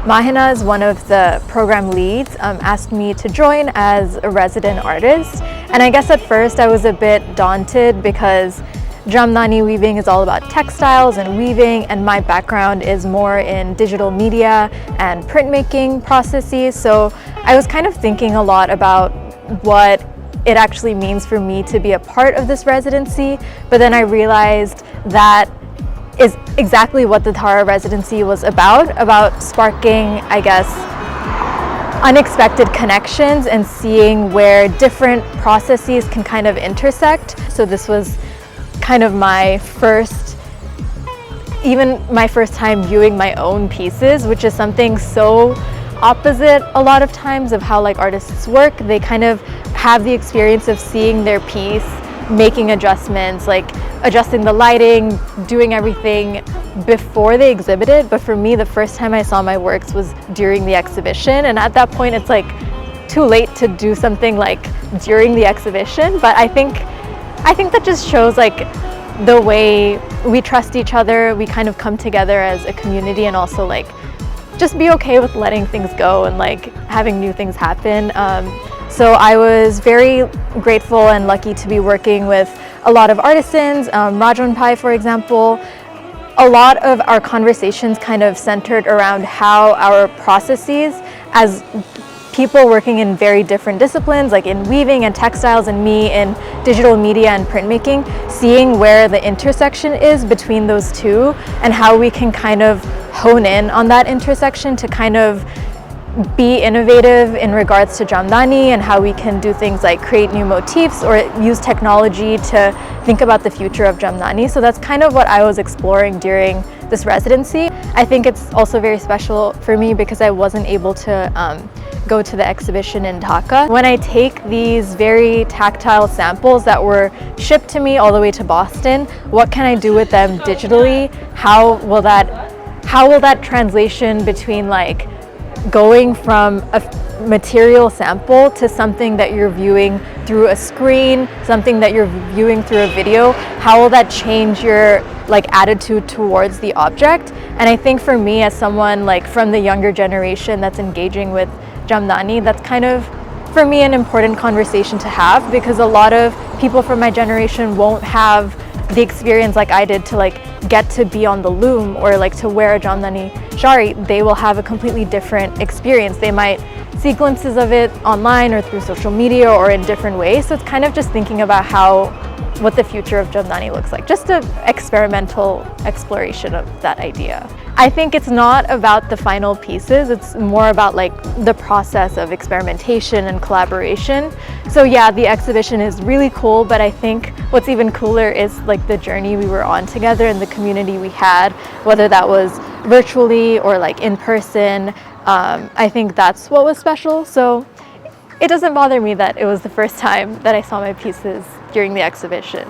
Mahenaz, one of the program leads, asked me to join as a resident artist. And I guess at first I was a bit daunted because Jamdani weaving is all about textiles and weaving, and my background is more in digital media and printmaking processes. So I was kind of thinking a lot about what it actually means for me to be a part of this residency. But then I realized that is exactly what the Dhārā Residency was about sparking, I guess, unexpected connections and seeing where different processes can kind of intersect. So this was kind of my first time viewing my own pieces, which is something so opposite a lot of times of how like artists work. They kind of have the experience of seeing their piece, making adjustments, like adjusting the lighting, doing everything before they exhibit it. But for me, the first time I saw my works was during the exhibition, and at that point it's like too late to do something like during the exhibition. But I think that just shows like the way we trust each other, we kind of come together as a community, and also like just be okay with letting things go and like having new things happen. So I was very grateful and lucky to be working with a lot of artisans, Rajan Pai, for example. A lot of our conversations kind of centered around how our processes as people working in very different disciplines, like in weaving and textiles, and me in digital media and printmaking, seeing where the intersection is between those two and how we can kind of hone in on that intersection to kind of be innovative in regards to Jamdani, and how we can do things like create new motifs or use technology to think about the future of Jamdani. So that's kind of what I was exploring during this residency. I think it's also very special for me because I wasn't able to go to the exhibition in Dhaka. When I take these very tactile samples that were shipped to me all the way to Boston, what can I do with them digitally? How will that translation between like going from a material sample to something that you're viewing through a screen, something that you're viewing through a video, how will that change your like attitude towards the object? And I think for me, as someone like from the younger generation that's engaging with Jamdani, that's kind of for me an important conversation to have, because a lot of people from my generation won't have the experience like I did to like get to be on the loom or like to wear a Jamdani shari. They will have a completely different experience. They might see glimpses of it online or through social media or in different ways. So it's kind of just thinking about what the future of Jamdani looks like, just an experimental exploration of that idea. I think it's not about the final pieces, it's more about like the process of experimentation and collaboration. So yeah, the exhibition is really cool, but I think what's even cooler is like the journey we were on together and the community we had, whether that was virtually or like in person. I think that's what was special. So it doesn't bother me that it was the first time that I saw my pieces during the exhibition.